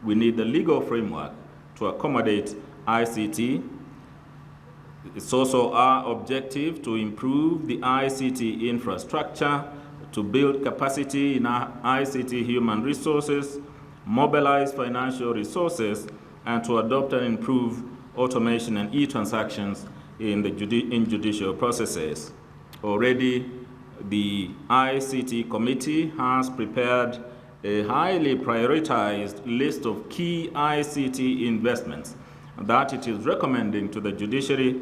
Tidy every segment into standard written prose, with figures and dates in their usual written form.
We need the legal framework to accommodate ICT. It's also our objective to improve the ICT infrastructure, to build capacity in our ICT human resources, mobilize financial resources, and to adopt and improve automation and e-transactions in judicial processes. Already, the ICT committee has prepared a highly prioritized list of key ICT investments that it is recommending to the judiciary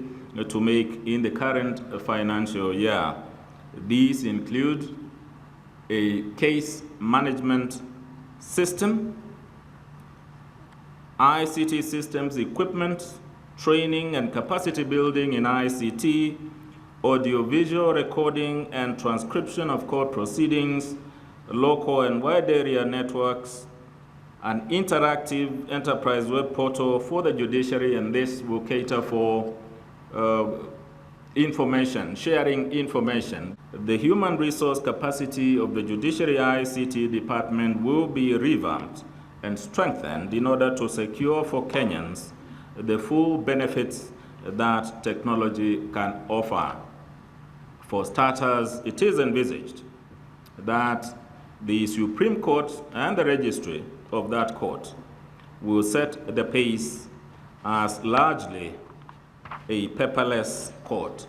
to make in the current financial year. These include a case management system, ICT systems equipment, training and capacity building in ICT, audiovisual recording and transcription of court proceedings, local and wide area networks, an interactive enterprise web portal for the judiciary, and this will cater for information, sharing information. The human resource capacity of the Judiciary ICT department will be revamped and strengthened in order to secure for Kenyans the full benefits that technology can offer. For starters, it is envisaged that the Supreme Court and the registry of that court will set the pace as largely a paperless court.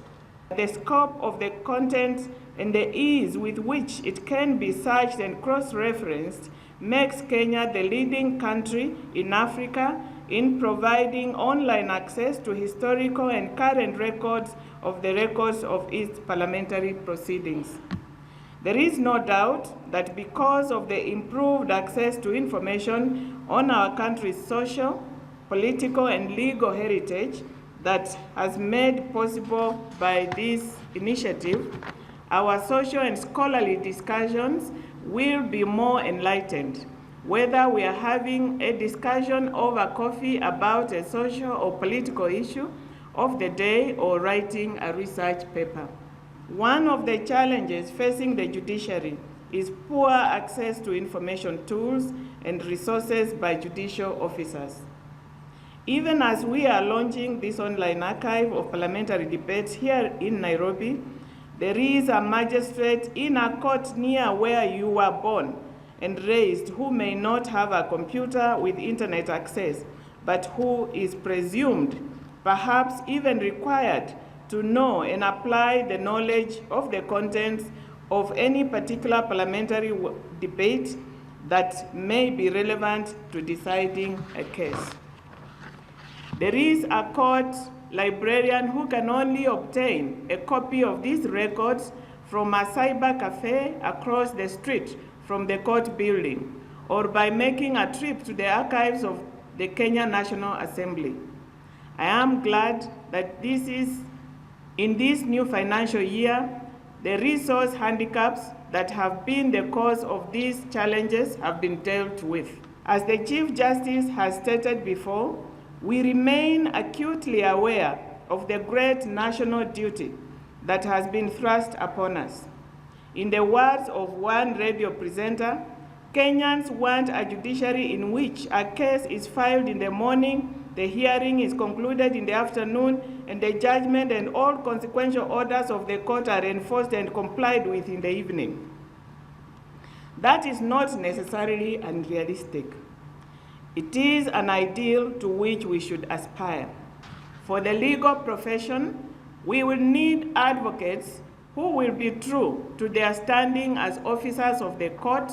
The scope of the content and the ease with which it can be searched and cross-referenced makes Kenya the leading country in Africa in providing online access to historical and current records of its parliamentary proceedings. There is no doubt that because of the improved access to information on our country's social, political, and legal heritage that has made possible by this initiative, our social and scholarly discussions will be more enlightened, whether we are having a discussion over coffee about a social or political issue of the day or writing a research paper. One of the challenges facing the judiciary is poor access to information tools and resources by judicial officers. Even as we are launching this online archive of parliamentary debates here in Nairobi, there is a magistrate in a court near where you were born and raised who may not have a computer with internet access, but who is presumed, perhaps even required, to know and apply the knowledge of the contents of any particular parliamentary debate that may be relevant to deciding a case. There is a court librarian who can only obtain a copy of these records from a cyber cafe across the street from the court building, or by making a trip to the archives of the Kenya National Assembly. I am glad that in this new financial year, the resource handicaps that have been the cause of these challenges have been dealt with. As the Chief Justice has stated before, we remain acutely aware of the great national duty that has been thrust upon us. In the words of one radio presenter, Kenyans want a judiciary in which a case is filed in the morning, the hearing is concluded in the afternoon, and the judgment and all consequential orders of the court are enforced and complied with in the evening. That is not necessarily unrealistic. It is an ideal to which we should aspire. For the legal profession, we will need advocates who will be true to their standing as officers of the court,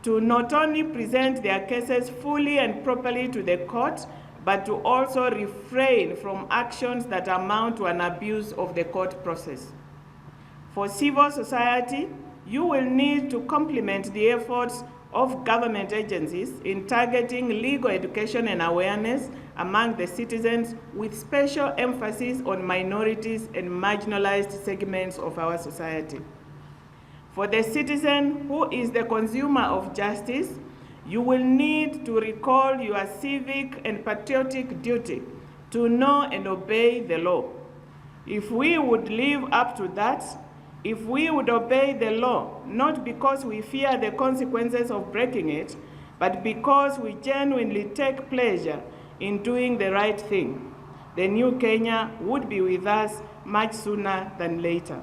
to not only present their cases fully and properly to the court, but to also refrain from actions that amount to an abuse of the court process. For civil society, you will need to complement the efforts of government agencies in targeting legal education and awareness among the citizens, with special emphasis on minorities and marginalized segments of our society. For the citizen who is the consumer of justice, you will need to recall your civic and patriotic duty to know and obey the law. If we would live up to that, if we would obey the law, not because we fear the consequences of breaking it, but because we genuinely take pleasure in doing the right thing. The new Kenya would be with us much sooner than later.